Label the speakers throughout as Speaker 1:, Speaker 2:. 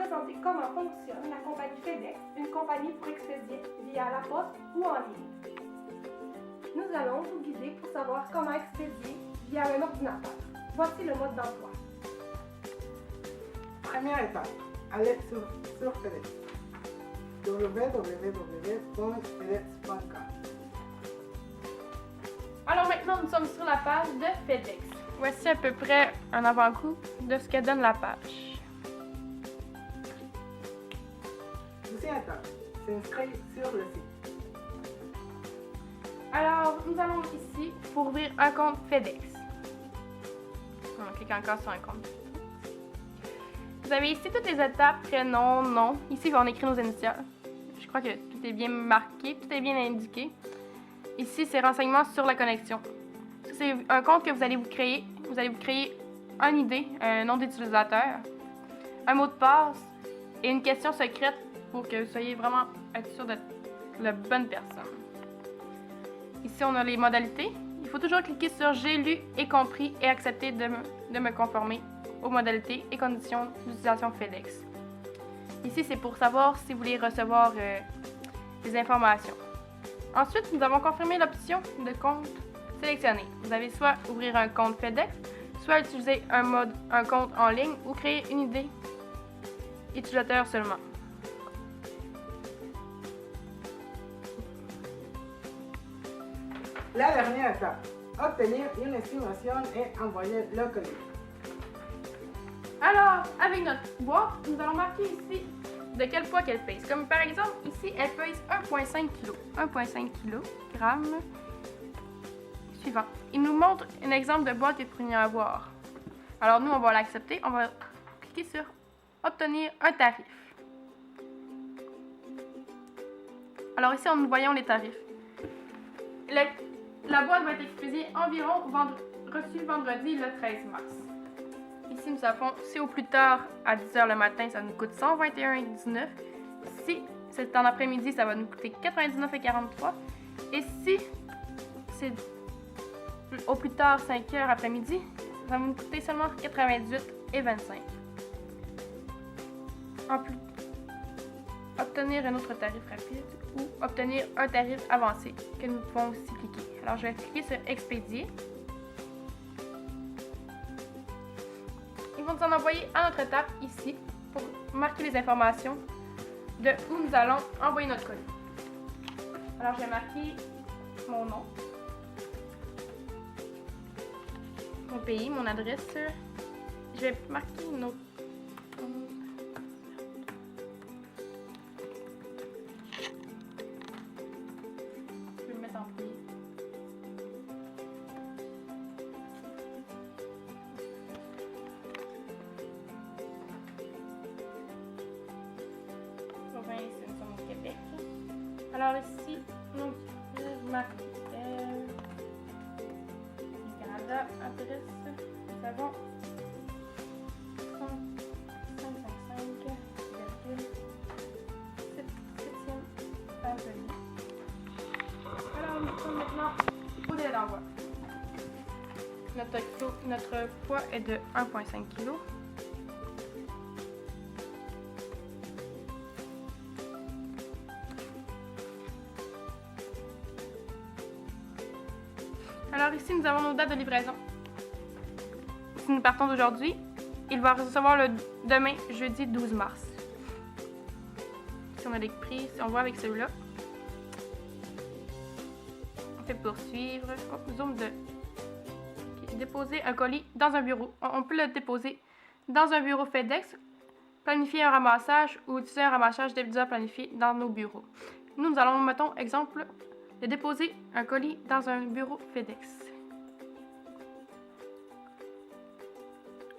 Speaker 1: présenter comment fonctionne la compagnie FedEx, une compagnie pour expédier via la poste ou en ligne. Nous allons vous guider pour savoir comment expédier via un ordinateur. Voici le mode d'emploi.
Speaker 2: Première étape, allez sur FedEx. www.fedex.com.
Speaker 3: Alors maintenant, nous sommes sur la page de FedEx. Voici à peu près un avant-goût de ce que donne la page.
Speaker 2: Deuxième étape, s'inscrire sur le site.
Speaker 3: Alors, nous allons ici pour ouvrir un compte FedEx. On clique encore sur un compte. Vous avez ici toutes les étapes, prénom, nom. Ici, on écrit nos initiales. Je crois que tout est bien marqué, tout est bien indiqué. Ici, c'est renseignements sur la connexion. C'est un compte que vous allez vous créer. Vous allez vous créer une ID, un nom d'utilisateur, un mot de passe et une question secrète pour que vous soyez vraiment être sûr d'être la bonne personne. Ici, on a les modalités. Il faut toujours cliquer sur « J'ai lu et compris » et accepter de me conformer aux modalités et conditions d'utilisation FedEx. Ici, c'est pour savoir si vous voulez recevoir des informations. Ensuite, nous avons confirmé l'option de compte sélectionné. Vous avez soit ouvrir un compte FedEx, soit utiliser un compte en ligne ou créer une ID utilisateur seulement.
Speaker 2: La dernière étape, obtenir une estimation et envoyer le colis.
Speaker 3: Alors, avec notre boîte, nous allons marquer ici de quel poids qu'elle pèse. Comme par exemple, ici, elle pèse 1,5 kg. 1,5 kg. Suivant. Il nous montre un exemple de boîte que vous pourriez avoir. Alors, nous, on va l'accepter. On va cliquer sur Obtenir un tarif. Alors, ici, nous voyons les tarifs. La boîte va être expédiée environ reçue vendredi le 13 mars. Ici, nous avons, si au plus tard à 10h le matin, ça nous coûte 121,19. Si c'est en après-midi, ça va nous coûter 99,43. Et si c'est au plus tard 5h après-midi, ça va nous coûter seulement 98,25. En plus, obtenir un autre tarif rapide ou obtenir un tarif avancé que nous pouvons aussi cliquer. Alors, je vais cliquer sur Expédier. Ils vont nous en envoyer à notre étape ici pour marquer les informations de où nous allons envoyer notre colis. Alors, je vais marquer mon nom, mon pays, mon adresse. Je vais marquer une autre. Je vais le mettre en premier. Province, nous sommes au Québec. Alors ici, donc, marque Canada, adresse, nous avons 555,7e avenue. Alors nous sommes maintenant au délai d'envoi. Notre poids est de 1,5 kg. Alors ici, nous avons nos dates de livraison. Si nous partons d'aujourd'hui, il va recevoir le demain, jeudi 12 mars. Si on a les prix, si on voit avec celui-là. On fait poursuivre. Oh, zoom de. Okay. Déposer un colis dans un bureau. On peut le déposer dans un bureau FedEx, planifier un ramassage ou utiliser un ramassage déjà planifié dans nos bureaux. Nous allons, mettons, exemple, de déposer un colis dans un bureau FedEx.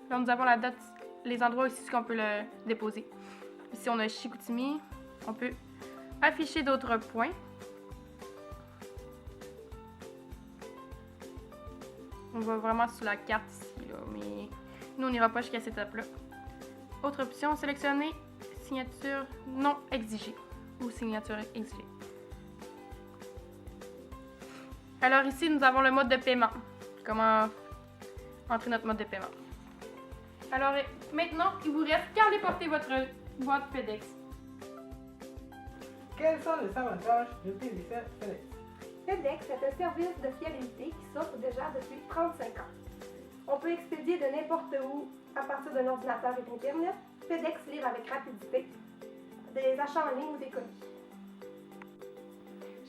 Speaker 3: Là, nous avons la date, les endroits ici qu'on peut le déposer. Ici, on a Chicoutimi. On peut afficher d'autres points. On va vraiment sur la carte ici, là, mais nous, on n'ira pas jusqu'à cette étape-là. Autre option, sélectionner signature non exigée ou signature exigée. Alors ici, nous avons le mode de paiement. Comment entrer notre mode de paiement. Alors maintenant, il vous reste qu'à aller porter votre boîte FedEx.
Speaker 2: Quels sont les avantages d'utiliser FedEx?
Speaker 1: FedEx est un service de fiabilité qui s'offre déjà depuis 35 ans. On peut expédier de n'importe où à partir d'un ordinateur et d'Internet. FedEx livre avec rapidité des achats en ligne ou des colis.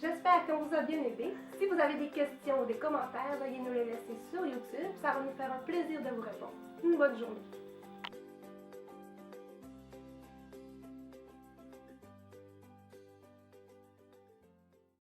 Speaker 1: J'espère qu'on vous a bien aidé. Si vous avez des questions ou des commentaires, veuillez nous les laisser sur YouTube. Ça va nous faire un plaisir de vous répondre. Une bonne journée.